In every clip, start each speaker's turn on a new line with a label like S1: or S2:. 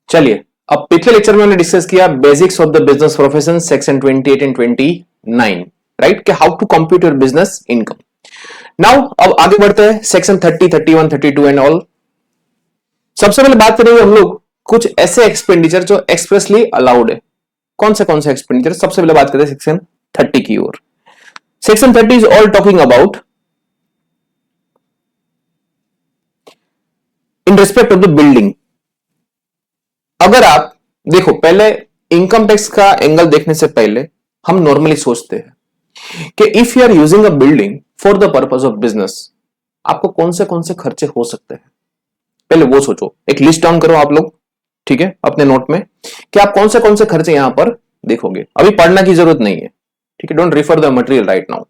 S1: चलिए, अब पिछले लेक्चर में हमने डिस्कस किया basics of the business profession section 28 and 29, right, कि how to compute your business income. Now अब आगे बढ़ते हैं सेक्शन 30, 31, 32 एंड ऑल। सबसे पहले बात करेंगे हम लोग कुछ ऐसे एक्सपेंडिचर जो एक्सप्रेसली अलाउड है। कौन से एक्सपेंडिचर? सबसे पहले बात करते हैं सेक्शन 30 की ओर। Section 30 is all talking about in respect of the building. अगर आप देखो, पहले इनकम टैक्स का एंगल देखने से पहले हम नॉर्मली सोचते हैं कि if you are using a building for the purpose of business, आपको कौन से खर्चे हो सकते हैं, पहले वो सोचो। एक लिस्ट डाउन करो आप लोग, ठीक है, अपने नोट में, कि आप कौन से खर्चे यहां पर देखोगे। अभी पढ़ना की जरूरत नहीं है, ठीक है, don't refer the material right now.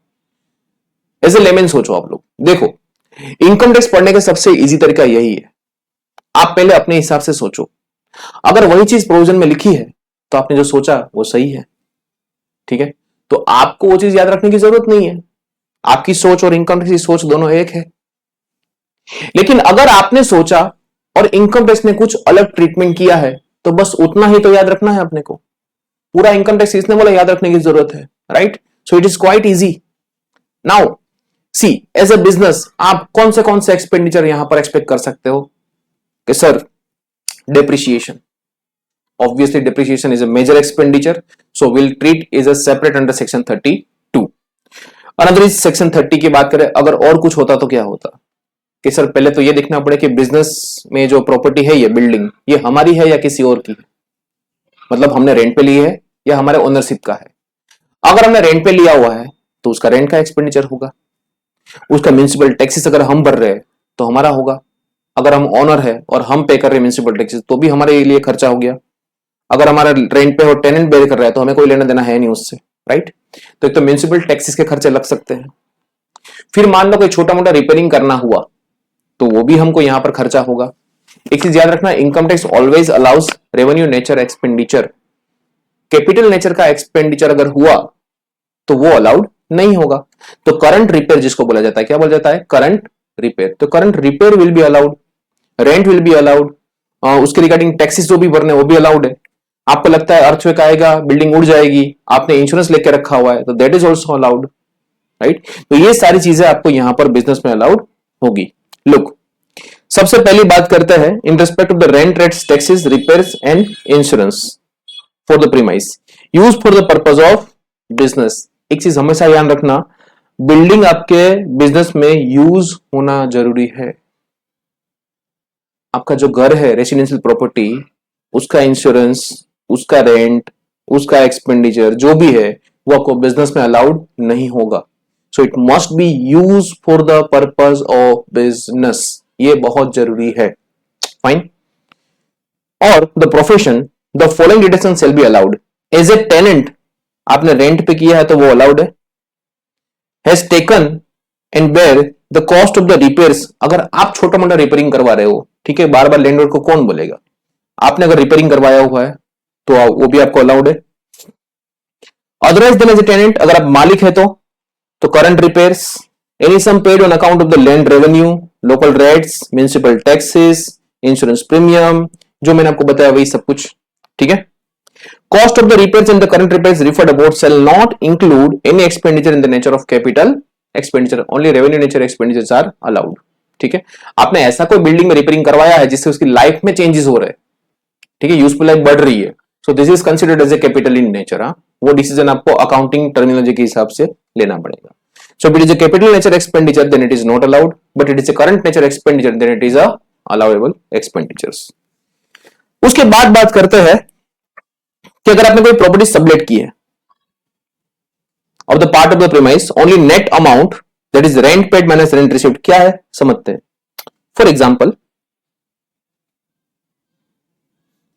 S1: As a layman सोचो आप लोग। देखो, इनकम टैक्स पढ़ने का सबसे इजी तरीका यही है, आप पहले अपने हिसाब से सोचो। अगर वही चीज प्रोविजन में लिखी है तो आपने जो सोचा वो सही है, ठीक है, तो आपको वो चीज याद रखने की जरूरत नहीं है। आपकी सोच और इनकम टैक्स की सोच दोनों एक है। लेकिन अगर आपने सोचा और इनकम टैक्स ने कुछ अलग ट्रीटमेंट किया है तो बस उतना ही तो याद रखना है अपने को। पूरा इनकम टैक्स इसने बोला याद रखने की जरूरत है, right? So it is quite easy. Now see, as a business आप कौन से एक्सपेंडिचर यहां पर एक्सपेक्ट कर सकते हो कि sir depreciation. Obviously, depreciation is a major expenditure, so we'll treat is a separate under section 32. Another is section 30 की बात करें, अगर और कुछ होता तो क्या होता कि सर पहले तो ये देखना पड़े कि बिजनेस में जो प्रॉपर्टी है, ये बिल्डिंग, ये हमारी है या किसी और की है, मतलब हमने रेंट पे ली है या हमारे ओनरशिप का है। अगर हमने रेंट पे लिया हुआ है तो उसका रेंट का एक्सपेंडिचर होगा, उसका म्युनिसिपल टैक्सेस अगर हम भर रहे हैं तो हमारा होगा। अगर हम ओनर है और हम पे कर रहे हैं म्युनिसिपल टैक्सेस तो भी हमारे लिए खर्चा हो गया। अगर हमारा रेंट पे और टेनेंट बेयर कर रहा है तो हमें कोई लेना देना है नहीं उससे, राइट? तो एक तो म्युनिसिपल टैक्सेस के खर्चे लग सकते हैं। फिर मान लो कोई छोटा मोटा रिपेयरिंग करना हुआ तो वो भी हमको यहां पर खर्चा होगा। एक चीज याद रखना, income tax always allows revenue nature expenditure. Capital nature का एक्सपेंडिचर अगर हुआ तो वो अलाउड नहीं होगा। तो करंट रिपेयर जिसको बोला जाता है, क्या बोला जाता है? Current repair. तो current repair will be allowed, rent will be allowed, उसके रिगार्डिंग टैक्सेस जो भी भरने वो भी अलाउड है। आपको लगता है अर्थक्वेक आएगा, बिल्डिंग उड़ जाएगी, आपने इंश्योरेंस लेके रखा हुआ है, तो that is also allowed, right? तो ये सारी चीजें आपको यहां पर बिजनेस में अलाउड होगी। लुक, सबसे पहली बात करते हैं इन respect of the rent, rates, taxes, repairs and insurance for the premise use for the purpose of business. एक चीज हमेशा याद रखना, बिल्डिंग आपके बिजनेस में यूज होना जरूरी है। आपका जो घर है, रेसिडेंशियल प्रॉपर्टी, उसका इंश्योरेंस, उसका रेंट, उसका एक्सपेंडिचर जो भी है वो आपको बिजनेस में अलाउड नहीं होगा। So it must be use for the purpose of business, ये बहुत जरूरी है। फाइन। और the profession, the following deduction shall be allowed. As a tenant आपने रेंट पे किया है तो वो अलाउड है। Has taken and bear the cost of the repairs, अगर आप छोटा मोटा रिपेयरिंग करवा रहे हो, ठीक है, बार बार लैंडलॉर्ड को कौन बोलेगा, आपने अगर रिपेयरिंग करवाया हुआ है तो वो भी आपको अलाउड है। Otherwise then as a tenant, अगर आप मालिक है तो current repairs, any sum paid on account of the land revenue, local rates, municipal taxes, insurance premium, जो मैंने आपको बताया वही सब कुछ, ठीक है। Cost of the repairs and the current repairs referred about shall not include any expenditure in the nature of capital expenditure, only revenue nature expenditures are allowed, ठीक है। आपने ऐसा कोई बिल्डिंग में रिपेयरिंग करवाया है जिससे उसकी लाइफ में चेंजेस हो रहे हैं, ठीक है, यूजफुल लाइफ बढ़ रही है, so this is considered as a capital in nature. वो डिसीजन आपको अकाउंटिंग टर्मिनोलॉजी के हिसाब से लेना पड़ेगा। So it is a capital nature expenditure then it is not allowed, but it is a current nature expenditure then it is a allowable expenditures. उसके बाद बात करते हैं कि अगर आपने कोई प्रॉपर्टी सबलेट की है of the part of the premise, only net amount that is rent paid minus rent received, क्या है समझते हैं। फॉर एग्जांपल,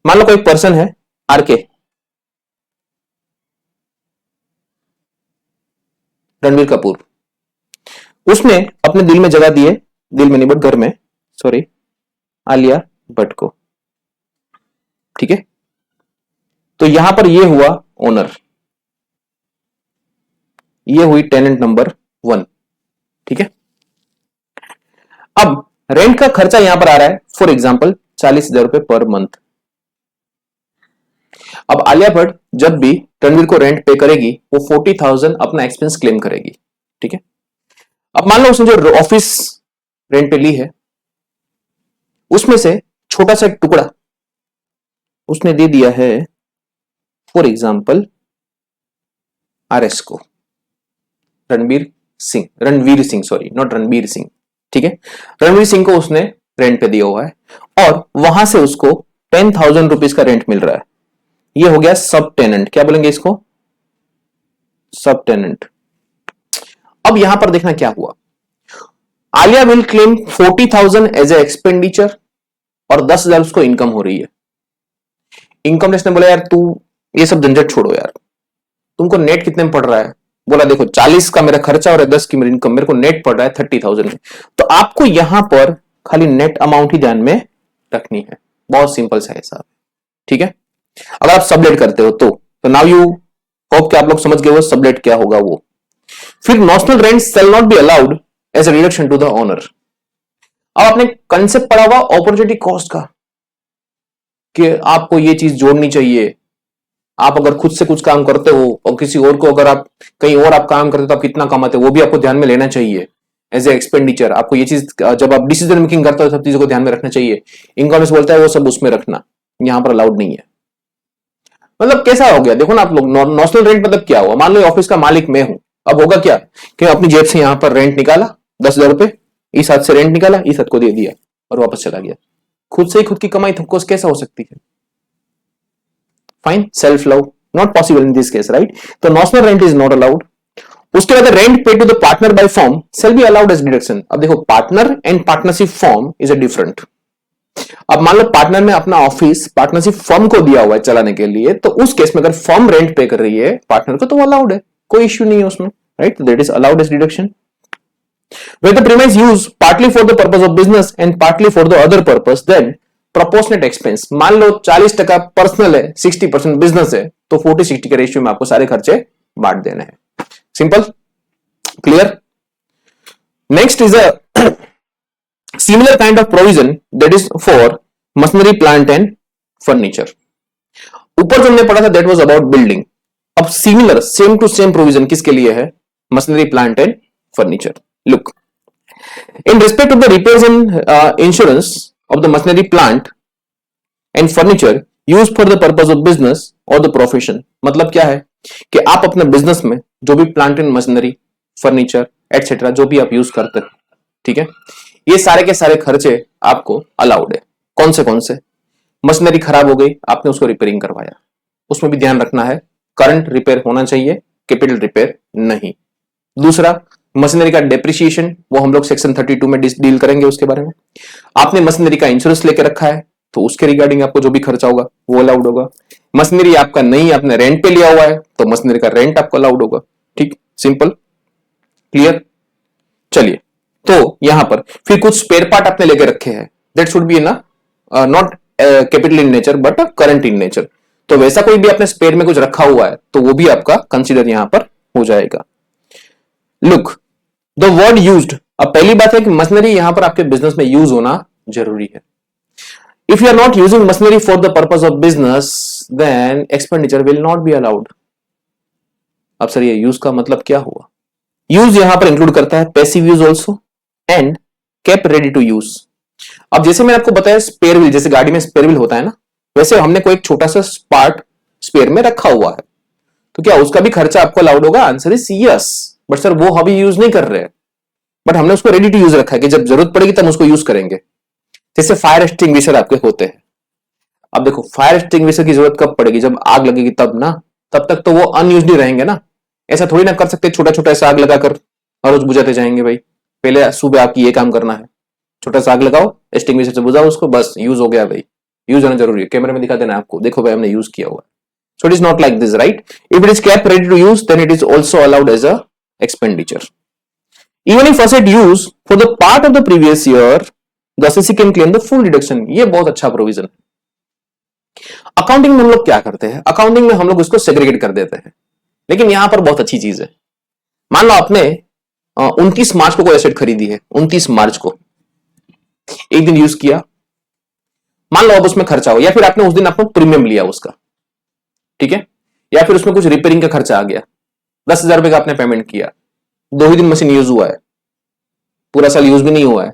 S1: मान लो कोई पर्सन है आरके, रणबीर कपूर, उसने अपने दिल में जगह दी है, दिल में नहीं बट घर में, सॉरी, आलिया भट्ट को, ठीक है। तो यहां पर ये हुआ ओनर, ये हुई टेनेंट नंबर 1, ठीक है। अब रेंट का खर्चा यहां पर आ रहा है फॉर एग्जांपल 40,000 रुपए पर मंथ, अब आलिया भट्ट जब भी रणवीर को रेंट पे करेगी वो 40,000 अपना एक्सपेंस क्लेम करेगी, ठीक है। अब मान लो उसने जो ऑफिस रेंट पे ली है उसमें से छोटा सा एक टुकड़ा उसने दे दिया है फॉर एग्जाम्पल आरएस को, रणवीर सिंह सॉरी नॉट रणवीर सिंह, ठीक है। रणवीर सिंह को उसने रेंट पे दिया हुआ है और वहां से उसको 10,000 रुपीज का रेंट मिल रहा है। ये हो गया सब टेनेंट, क्या बोलेंगे इसको, सब टेनेंट। अब यहां पर देखना क्या हुआ, Alia will claim 40,000 as a expenditure और 10,000 उसको इनकम हो रही है। इनकम टैक्स ने बोला यार तू ये सब झंझट छोड़ो यार, तुमको नेट कितने में पड़ रहा है, बोला देखो 40 का मेरा खर्चा और 10 की मेरी इनकम, मेरे को नेट पड़ रहा है 30,000 में। तो आपको यहां पर खाली नेट अमाउंट ही ध्यान में रखनी है, बहुत सिंपल सा हिसाब, ठीक है। अगर आप सबलेट करते हो तो नाउ यू होप कि आप लोग समझ गए वो सबलेट क्या होगा वो। फिर notional rent shall not be allowed as a deduction to the owner. अब आपने कंसेप्ट पढ़ा हुआ अपॉर्चुनिटी कॉस्ट का कि आपको ये चीज जोड़नी चाहिए। आप अगर खुद से कुछ काम करते हो और किसी और को अगर आप कहीं और आप काम करते हो तो आप कितना कमाते हो वो भी आपको ध्यान में लेना चाहिए एज ए एक्सपेंडिचर। आपको ये चीज जब आप डिसीजन मेकिंग करते हो सब चीजों को ध्यान में रखना चाहिए। इनकम टैक्स बोलता है वो सब उसमें रखना, यहां पर अलाउड नहीं है। मतलब कैसा हो गया देखो ना आप लोग, नॉशनल रेंट मतलब क्या हुआ, मान लो ऑफिस का मालिक मैं हूं, अब होगा क्या कि अपनी जेब से यहां पर रेंट निकाला 10,000 रुपए, इस हाथ से रेंट निकाला इस हाथ को दे दिया और वापस चला गया। खुद से ही खुद की कमाई तुमको कैसा हो सकती है, fine, self love not possible in this case, right. तो notional rent is not allowed. उसके बाद rent pay to the partner by firm shall be allowed as deduction. अब देखो partner and partnership firm is a different. अब मान लो partner ने अपना office partnership firm को दिया हुआ है चलाने के लिए, तो उस केस में अगर फर्म रेंट पे कर रही है पार्टनर को तो वो अलाउड है, कोई इश्यू नहीं है उसमें, right. That is allowed as deduction. Where the premise used partly for the purpose of business and partly for the other purpose, then proportionate expense। मान लो 40% पर्सनल है 60% बिजनेस है तो 40-60 के रेशियो में आपको सारे खर्चे बांट देने हैं। Simple, clear. Next is a similar kind of provision that is for machinery plant and furniture। ऊपर जो हमने पढ़ा था that was about building। अब similar same to same provision किसके लिए है, machinery plant and furniture. Look, in respect of the repairs and insurance of the machinery plant and furniture used for the purpose of business or the profession। मतलब क्या है कि आप अपने business में जो भी plant and machinery furniture etcetera जो भी आप यूज करते हो, ठीक है, ये सारे के सारे खर्चे आपको अलाउड है। कौन से मशीनरी खराब हो गई आपने उसको रिपेयरिंग करवाया, उसमें भी ध्यान रखना है करंट रिपेयर होना चाहिए, कैपिटल रिपेयर नहीं। दूसरा मशीनरी का डेप्रिसिएशन, वो हम लोग सेक्शन 32 में डील करेंगे उसके बारे में। आपने मशीनरी का इंश्योरेंस लेके रखा है तो उसके रिगार्डिंग आपको जो भी खर्चा होगा वो अलाउड होगा। मशीनरी आपका नहीं, आपने रेंट पे लिया हुआ है तो मशीनरी का रेंट आपको अलाउड होगा। ठीक, सिंपल, क्लियर। चलिए, तो यहां पर फिर कुछ स्पेयर पार्ट आपने लेके रखे हैं, दैट शुड बी ना not capital in nature but current in nature. तो वैसा कोई भी आपने स्पेयर में कुछ रखा हुआ है तो वो भी आपका कंसीडर यहां पर हो जाएगा। लुक, द वर्ड यूज्ड, अब पहली बात है कि मशीनरी यहां पर आपके बिजनेस में यूज होना जरूरी है। If you are not using machinery for the purpose of business then expenditure will not be allowed. अब सर ये यूज का मतलब क्या हुआ? यूज यहां पर इंक्लूड करता है passive use also and kept ready to use. अब जैसे मैंने आपको बताया स्पेयर व्हील, जैसे गाड़ी में स्पेयर व्हील होता है ना, वैसे हमने कोई एक छोटा सा पार्ट स्पेयर में रखा हुआ है तो क्या उसका भी खर्चा आपको अलाउड होगा? Answer is yes, but sir वो अभी यूज नहीं कर रहे हैं, बट हमने उसको रेडी टू यूज रखा है कि जब जरूरत पड़ेगी तब उसको यूज करेंगे। जैसे फायर एक्सटिंग्विशर आपके होते हैं। अब देखो फायर एक्सटिंग्विशर की जरूरत कब पड़ेगी? जब आग लगेगी तब ना, तब तक तो वो अनयूज नहीं रहेंगे ना। ऐसा थोड़ी ना कर सकते छोटा छोटा ऐसा आग लगाकर और रोज बुझाते जाएंगे। भाई पहले सुबह आपकी ये काम करना है, छोटा सा आग लगाओ, एक्सटिंग्विशर से बुझाओ उसको, बस यूज हो गया। भाई यूज होना जरूरी है, कैमरे में दिखा देना आपको, देखो भाई हमने यूज किया हुआ। So it is not like this, right? If it is kept ready to use, then it is also allowed as a expenditure. Even if asset use for the part of the previous year, the assessee can claim the full deduction. ये बहुत अच्छा provision है। Accounting में हम लोग क्या करते हैं? अकाउंटिंग में हम लोग उसको सेग्रीगेट कर देते हैं, लेकिन यहां पर बहुत अच्छी चीज है। मान लो आपने 29 मार्च को कोई एसेट खरीदी है, 29 मार्च को एक दिन यूज किया, मान लो अब उसमें खर्चा हो, या फिर आपने उस दिन आपको प्रीमियम लिया उसका, ठीक है, या फिर उसमें कुछ रिपेयरिंग का खर्चा आ गया, 10,000 रुपए का आपने पेमेंट किया, 2 ही दिन मशीन यूज हुआ है, पूरा साल यूज भी नहीं हुआ है,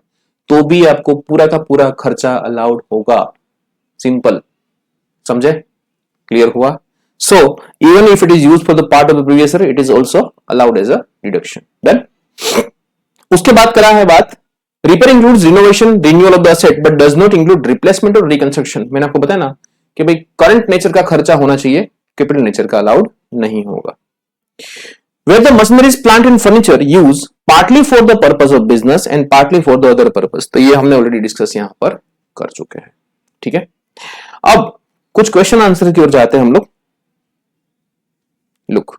S1: तो भी आपको पूरा का पूरा खर्चा अलाउड होगा। सिंपल, समझे? क्लियर हुआ? So even if it is use for the part of the previous year, it is also allowed as a deduction. देन उसके बाद करा है बात, repair includes renovation renewal of the asset but does not include replacement और reconstruction. मैंने आपको बताया ना कि भाई करंट नेचर का खर्चा होना चाहिए, कैपिटल नेचर का अलाउड नहीं होगा। Where the machineries, plant and furniture use partly for the purpose of business and partly for the other purpose, तो ये हमने ऑलरेडी डिस्कस यहां पर कर चुके हैं। ठीक है, अब कुछ क्वेश्चन आंसर की ओर जाते हैं हम लोग। लुक,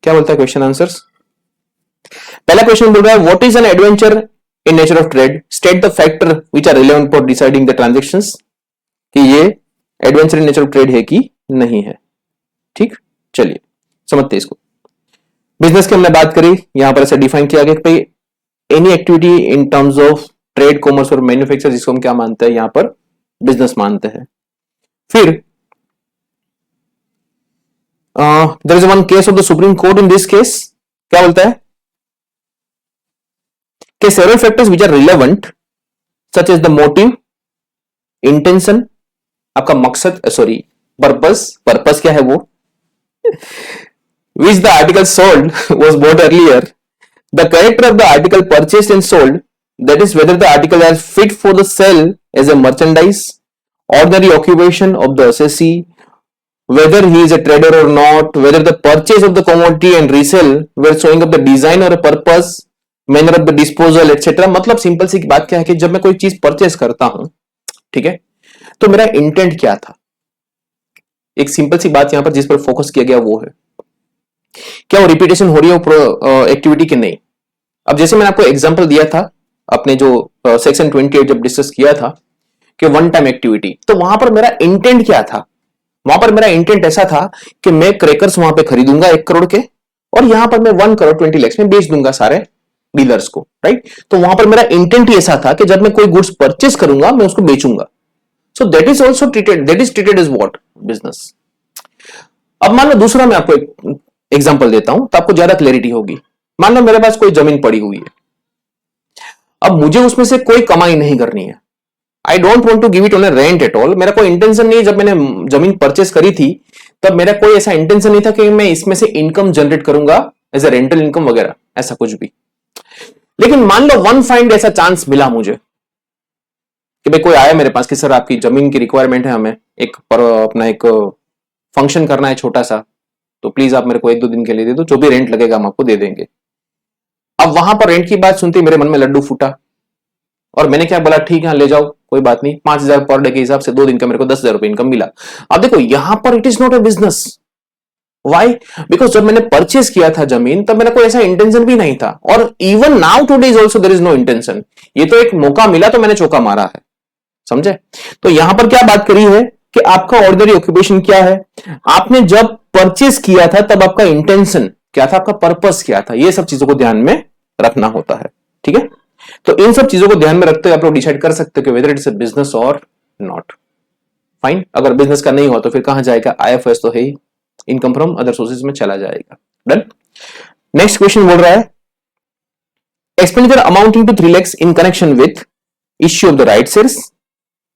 S1: क्या बोलता है क्वेश्चन आंसर्स? पहला क्वेश्चन बोल रहा है what is an adventure in nature of trade, state the factor which are relevant for deciding the transactions, कि ये adventure in nature of trade है कि नहीं है। ठीक, चलिए समझते हैं इसको। बिजनेस की हमने बात करी, यहां पर ऐसे डिफाइन किया गया कि any activity in terms of trade, commerce और मैन्युफैक्चर, जिसको हम क्या मानते हैं यहां पर बिजनेस मानते हैं। फिर there is one case of the supreme court, in this case क्या बोलता है कि several factors which are relevant such as the motive, intention, आपका मकसद, सॉरी पर्पस क्या है वो, which the article sold was bought earlier, the character of the article purchased and sold, that is whether the article is fit for the sale as a merchandise, ordinary occupation of the assessee, whether he is a trader or not, whether the purchase of the commodity and resale were showing up the design or a purpose, manner of the disposal etc. मतलब simple सी बात क्या है कि जब मैं कोई चीज purchase करता हूं, ठीक है, तो मेरा इंटेंट क्या था। एक सिंपल सी बात यहां पर जिस पर फोकस किया गया वो है क्या वो रिपीटेशन हो रही है एक्टिविटी की नहीं। अब जैसे मैंने आपको एग्जांपल दिया था अपने जो सेक्शन 28 जब डिस्कस किया था कि वन टाइम एक्टिविटी, तो वहां पर मेरा इंटेंट क्या था, वहां पर मेरा इंटेंट ऐसा था कि मैं क्रैकर्स वहां पे खरीदूंगा 1 करोड़ के और यहां पर मैं 1 करोड़ 20 लाख में बेच दूंगा सारे डीलर्स को, राइट। तो वहां पर मेरा इंटेंट ही ऐसा था कि जब मैं कोई गुड्स परचेस करूंगा मैं उसको बेचूंगा। So that is also treated, that is treated as what, business. अब मान लो दूसरा मैं आपको एक एग्जाम्पल देता हूं तो आपको ज्यादा क्लैरिटी होगी। मान लो मेरे पास कोई जमीन पड़ी हुई है, अब मुझे उसमें से कोई कमाई नहीं करनी है, I don't want to give it on a rent at all. मेरा कोई इंटेंशन नहीं है, जब मैंने जमीन परचेस करी थी तब मेरा कोई ऐसा इंटेंशन नहीं था कि मैं इसमें से इनकम जनरेट करूंगा एज ए रेंटल इनकम वगैरह, ऐसा कुछ भी। लेकिन मान लो वन फाइंड ऐसा चांस मिला मुझे कि भाई कोई आया मेरे पास कि सर आपकी जमीन की रिक्वायरमेंट है, हमें अपना एक फंक्शन करना है छोटा सा, तो प्लीज आप मेरे को 1-2 दिन के लिए दे दो, जो भी रेंट लगेगा हम आपको दे देंगे। अब वहां पर रेंट की बात सुनते ही मेरे मन में लड्डू फूटा और मैंने क्या बोला, ठीक है ले जाओ कोई बात नहीं, 5,000 पर डे के हिसाब से 2 दिन का मेरे को 10,000 रुपए इनकम मिला। अब देखो यहां पर it is not a business. Why? Because जब मैंने परचेस किया था जमीन तब मेरा कोई ऐसा इंटेंशन भी नहीं था, और even now today is also there is no intention. ये तो एक मौका मिला तो मैंने चौका मारा है, समझे। तो यहां पर क्या बात करी है कि आपका ऑर्डिनरी ऑक्यूपेशन क्या है, आपने जब परचेस किया था तब आपका इंटेंशन क्या था, आपका पर्पस क्या था, ये सब चीजों को ध्यान में रखना होता है। ठीक है, तो इन सब चीजों को ध्यान में रखते हुए आप लोग डिसाइड कर सकते हो कि वेदर इट्स अ बिजनेस और नॉट। फाइन, अगर बिजनेस का नहीं हो तो फिर कहां जाएगा, आईएफएस तो है ही, इनकम फ्रॉम अदर सोर्सेज में चला जाएगा। डन। नेक्स्ट क्वेश्चन बोल रहा है expenditure amounting to 3 lakhs in connection with issue of the right shares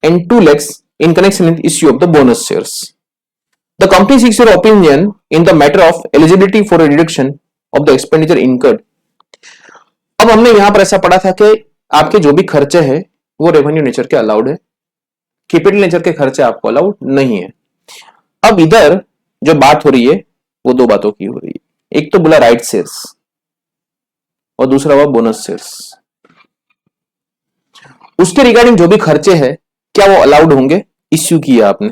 S1: and 2 lakhs in connection with issue of the bonus shares. The company seeks your opinion in the matter of eligibility for a reduction of the expenditure incurred. अब हमने यहां पर ऐसा पढ़ा था कि आपके जो भी खर्चे हैं वो रेवेन्यू नेचर के अलाउड है, कैपिटल नेचर के खर्चे आपको अलाउड नहीं है। अब इधर जो बात हो रही है वो 2 बातों की हो रही है, एक तो बोला राइट शेयर्स और दूसरा हुआ बोनस शेयर्स। उसके रिगार्डिंग जो भी खर्चे हैं क्या वो अलाउड होंगे, इश्यू किया आपने।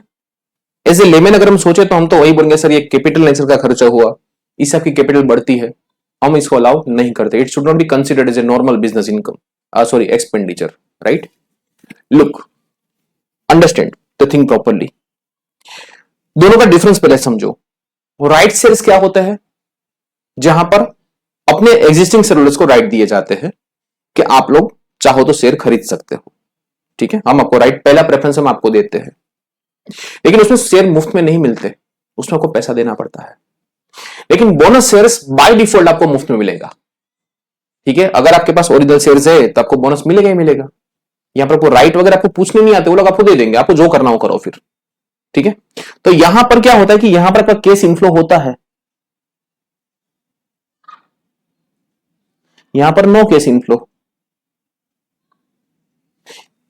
S1: एज ए लेमैन अगर हम सोचे तो हम तो वही बोलेंगे सर ये कैपिटल नेचर का खर्चा हुआ, इससे आपकी कैपिटल बढ़ती है, हम इसको अलाउ नहीं करते। It should not be considered as a normal business income, sorry expenditure, right. Look, understand the thing properly. दोनों का डिफरेंस पहले समझो। राइट शेयर्स क्या होता है, जहां पर अपने एग्जिस्टिंग शेयरहोल्डर्स को राइट दिए जाते हैं कि आप लोग चाहो तो शेयर खरीद सकते हो। ठीक है, हम आपको राइट, पहला प्रेफरेंस हम आपको देते हैं, लेकिन उसमें शेयर मुफ्त में नहीं मिलते। उसमें आपको पैसा देना पड़ता है। लेकिन बोनस शेयर्स बाय डिफॉल्ट आपको मुफ्त में मिलेगा। ठीक है, अगर आपके पास ओरिजिनल शेयर्स है तो आपको बोनस मिलेगा ही मिलेगा। यहां पर आपको राइट वगैरह आपको पूछने नहीं आते, वो लोग आपको दे देंगे, आपको जो करना हो करो फिर। ठीक है, तो यहां पर क्या होता है कि यहां पर आपका केस इनफ्लो होता है, यहां पर नो केस इनफ्लो।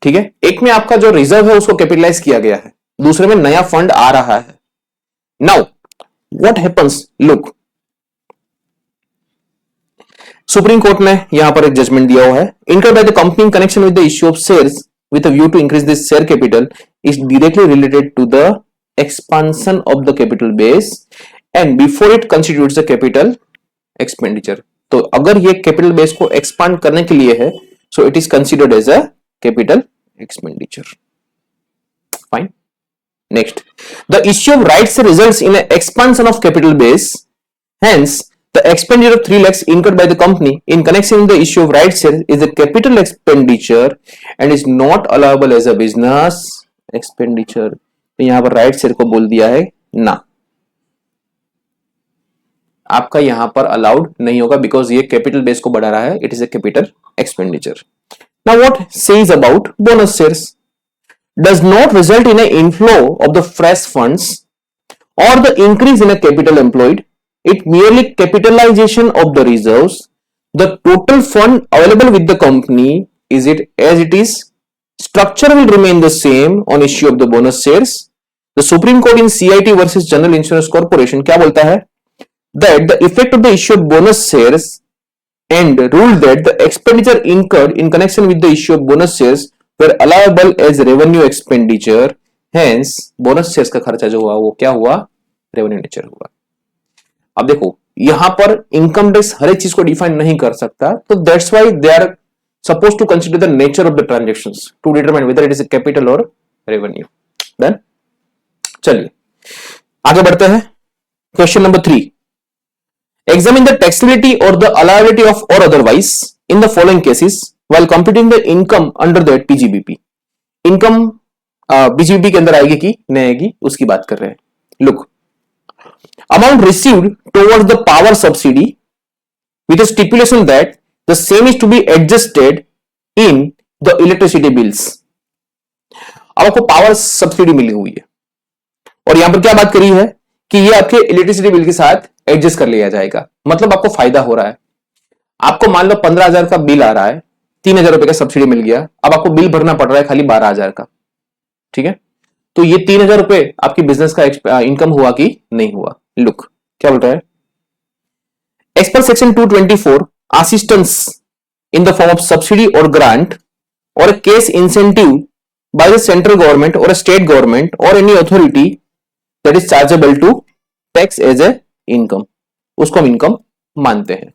S1: ठीक है, एक में आपका जो रिजर्व है उसको कैपिटलाइज किया गया है, दूसरे में नया फंड आ रहा है। Now what happens, look, supreme court ने यहां पर एक जजमेंट दिया हुआ है, incurred by the company in connection with the issue of shares with a view to increase this share capital is directly related to the expansion of the capital base and before it constitutes the capital expenditure. तो अगर ये capital base को expand करने के लिए है, so it is considered as a capital expenditure. Fine. Next, the issue of rights results in expansion of capital base, hence the expenditure of 3 lakhs incurred by the company in connection with the issue of rights share is a capital expenditure and is not allowable as a business expenditure। तो यहां पर right share को बोल दिया है ना, आपका यहां पर अलाउड नहीं होगा बिकॉज ये कैपिटल बेस को बढ़ा रहा है, it is a capital expenditure. Now what says about bonus shares, does not result in an inflow of the fresh funds or the increase in a capital employed, it merely capitalization of the reserves, the total fund available with the company is it as it is, structure will remain the same on issue of the bonus shares। the Supreme Court in CIT versus General Insurance Corporation क्या बोलता है, that the effect of the issue of bonus shares and ruled that the expenditure incurred in connection with the issue of bonus shares were allowable as revenue expenditure, hence bonus shares का खर्चा जो हुआ वो क्या हुआ, revenue nature हुआ। अब देखो यहां पर इनकम टैक्स हर एक चीज को डिफाइन नहीं कर सकता, तो that's why they are suppose to consider the nature of the transactions to determine whether it is a capital और रेवेन्यू। डन, चलिए आगे बढ़ते हैं। Question number 3, examine the taxability or the allowability of or otherwise in the following cases while computing the income under that PGBP। Income BGBP के अंदर आएगी कि नहीं आएगी उसकी बात कर रहे हैं। Look, amount received towards the power subsidy with a stipulation that the same is to be adjusted in the electricity bills। अब आपको पावर सब्सिडी मिली हुई है और यहां पर क्या बात करी है कि ये आपके इलेक्ट्रिसिटी बिल के साथ एडजस्ट कर लिया जाएगा, मतलब आपको फायदा हो रहा है। आपको मान लो 15,000 का बिल आ रहा है, 3,000 रुपए का सब्सिडी मिल गया, अब आपको बिल भरना पड़ रहा है खाली 12,000 का। ठीक है, तो ये 3,000 रुपए आपकी बिजनेस का इनकम हुआ कि नहीं हुआ। लुक क्या बोल रहा है, as per section 224 assistance in the form of subsidy और ग्रांट और cash incentive by the central government और स्टेट गवर्नमेंट और any authority that is chargeable to tax as a income, उसको हम इनकम मानते हैं।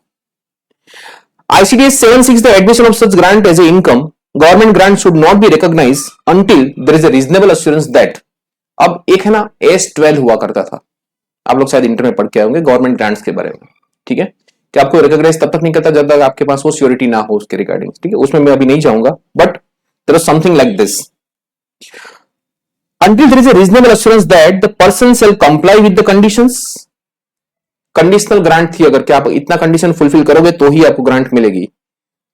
S1: ICDS 7(6) the admission of such grant as a income, government grant should not be recognized until there is a reasonable assurance that। अब एक है ना S12 हुआ करता था, आप लोग शायद इंटर में पढ़ के आए होंगे गवर्नमेंट ग्रांट्स के बारे में। ठीक है, कि आपको रिकॉग्नाइज तब तक नहीं करता जब तक आपके पास वो श्योरिटी ना हो उसके रिगार्डिंग। ठीक है, उसमें मैं अभी नहीं जाऊंगा, but there is something like this, until there is a reasonable assurance that the person shall comply with the conditions। Conditional grant थी, अगर क्या आप इतना कंडीशन फुलफिल करोगे तो ही आपको ग्रांट मिलेगी,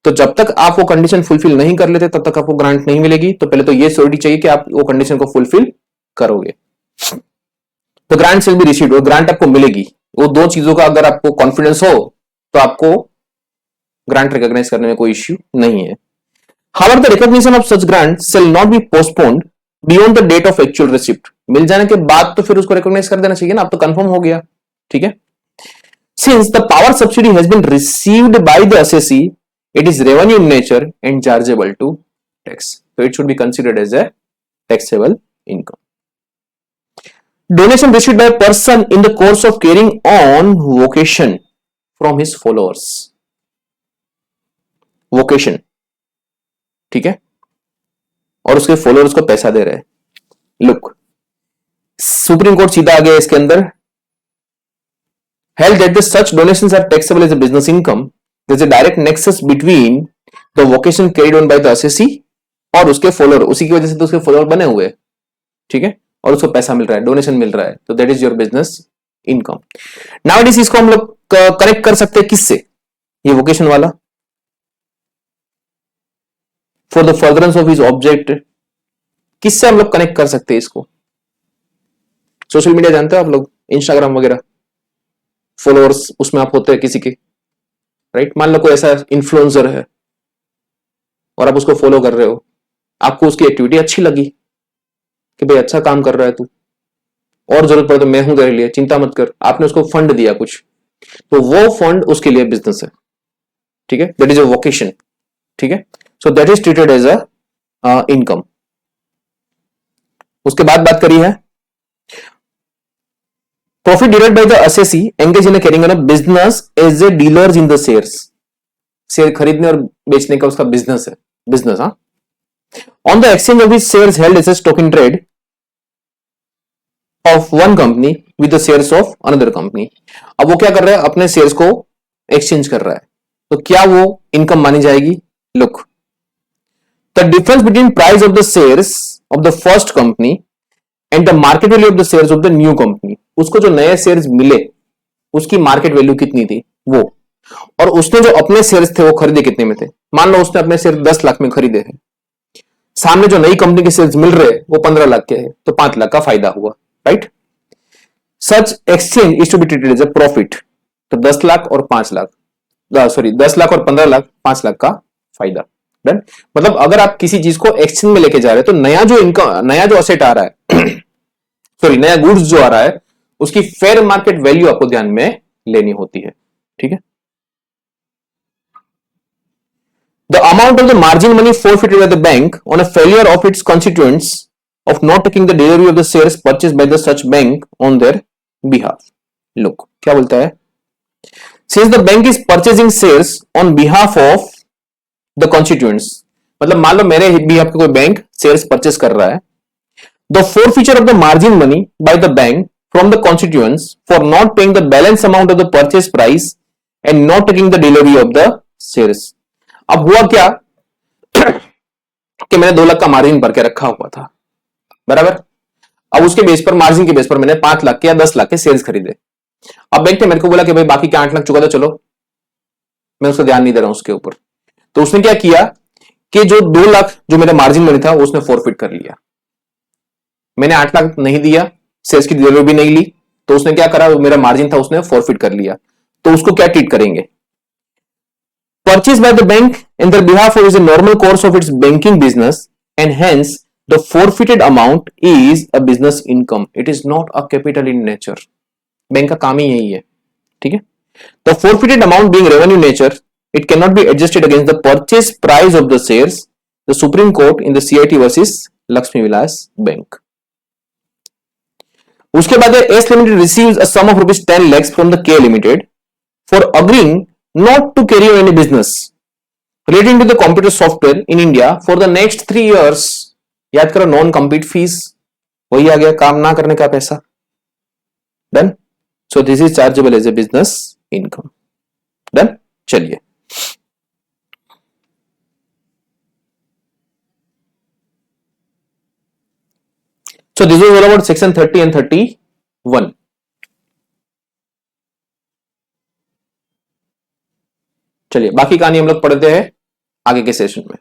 S1: तो जब तक आप वो कंडीशन फुलफिल नहीं कर लेते तब तक आपको ग्रांट नहीं मिलेगी। तो पहले तो ये श्योरिटी चाहिए कि आप वो कंडीशन को फुलफिल करोगे, तो ग्रांट शैल बी रिसीव्ड, और ग्रांट आपको मिलेगी। वो दो चीजों का अगर आपको कॉन्फिडेंस हो तो आपको ग्रांट रिकॉग्नाइज करने में कोई इश्यू नहीं है। However the recognition of such grant shall not be postponed beyond the date of actual receipt. मिल जाने के बाद तो फिर उसको रिकॉग्नाइज कर देना चाहिए ना, अब तो कंफर्म हो गया। ठीक है, since the power subsidy has been received by the assessee, it is revenue in nature and chargeable to tax, so it should be considered as a taxable income। donation received by a person in the course of carrying on vocation from his followers, vocation, ठीक है, और उसके followers को पैसा दे रहे हैं। Look, supreme court सीधा आ गया इसके अंदर, held that the such donations are taxable as a business income, there is a direct nexus between the vocation carried on by the assessee और उसके फॉलोअर, उसी की वजह से तो उसके फॉलोअर बने हुए। ठीक है, और उसको पैसा मिल रहा है, डोनेशन मिल रहा है, तो that is your business income. Now इसको हम लोग कनेक्ट कर सकते हैं किससे, ये वोकेशन वाला, for the furtherance of his object, किससे हम लोग कनेक्ट कर सकते हैं इसको? सोशल मीडिया जानते हो आप लोग, इंस्टाग्राम वगैरह, फॉलोअर्स उसमें आप होते हैं किसी के, राइट? मान लो कोई ऐसा इन्फ्लुएंसर है और आप उसको फॉलो कर रहे हो, आपको उसकी एक्टिविटी अच्छी लगी कि भाई अच्छा काम कर रहा है तू, और जरूरत पड़े तो मैं हूं तेरे लिए, चिंता मत कर, आपने उसको फंड दिया कुछ, तो वो फंड उसके लिए बिजनेस है, ठीक है? दैट इज अ वोकेशन, ठीक है? So that is treated as a income. उसके बाद बात करी है profit derived by the assessee engage in carrying on a business as a dealers in the shares, share खरीदने और बेचने का उसका बिजनेस है, बिजनेस, हाँ। On the exchange of his shares held as a stock in trade of one company with the shares of another company. अब वो क्या कर रहा है, अपने शेयर्स को एक्सचेंज कर रहा है, तो क्या वो इनकम मानी जाएगी? Look, the difference between price of the shares of the first company and the market value of the shares of the new company, उसको जो नए शेयर्स मिले उसकी मार्केट वैल्यू कितनी थी वो, और उसने जो अपने शेयर्स थे वो खरीदे कितने में थे? मान लो उसने अपने शेयर 10 लाख में खरीदे हैं, सामने जो नई कंपनी के शेयर्स मिल रहे हैं वो 15 लाख के हैं, तो 5 लाख का फायदा हुआ, right? Such exchange is to be treated as a profit, तो 10 लाख और 5 लाख, सॉरी 10 लाख और 15 लाख, 5 लाख का फायदा, डन? मतलब अगर आप किसी चीज को एक्सचेंज में लेके जा रहे हैं तो नया जो इनकम, नया जो असेट आ रहा है सॉरी नया गुड्स जो आ रहा है, उसकी फेयर मार्केट वैल्यू आपको ध्यान में लेनी होती है, ठीक है? The amount of the margin money forfeited by the bank on a failure of its constituents of not taking the delivery of the shares purchased by the such bank on their behalf. Look, क्या बोलता है? Since the bank is purchasing shares on behalf of the constituents, मतलब मान लो मेरे behalf पे कोई bank shares purchase कर रहा है, the forfeiture of the margin money by the bank from the constituents for not paying the balance amount of the purchase price and not taking the delivery of the shares. अब हुआ क्या कि मैंने 2 लाख का margin भर के रखा हुआ था, बराबर? अब उसके बेस पर, मार्जिन के बेस पर मैंने 5 लाख के या 10 लाख के शेयर्स खरीदे। अब बैंक ने मेरे को बोला कि भाई बाकी के 8 लाख चुका दो, चलो मैं उसका ध्यान नहीं दे रहा हूं उसके ऊपर, तो उसने क्या किया कि जो 2 लाख जो मेरा मार्जिन मनी था उसने फॉरफिट कर लिया, मैंने 8 लाख नहीं दिया, शेयर्स की डिलीवरी भी नहीं ली, तो उसने क्या करा, मेरा मार्जिन था उसने फॉरफिट कर लिया, तो उसको क्या ट्रीट करेंगे? Purchased by the bank in their behalf is a normal course of its banking business and hence the forfeited amount is a business income. It is not a capital in nature. Bank का काम ही यही है, ठीक है? The forfeited amount being revenue nature, it cannot be adjusted against the purchase price of the shares. The Supreme Court in the CIT versus Lakshmi Vilas Bank. उसके बाद S Limited receives a sum of rupees 10 lakhs from the K Limited for agreeing not to carry on any business relating to the computer software in India for the next 3 years. याद करो, non compete fees, वही आ गया, काम ना करने का पैसा, done? So this is chargeable as a business income, done? चलिए, so this is all about section 30 and 31. चलिए बाकी कहानी हम लोग पढ़ते हैं आगे के सेशन में।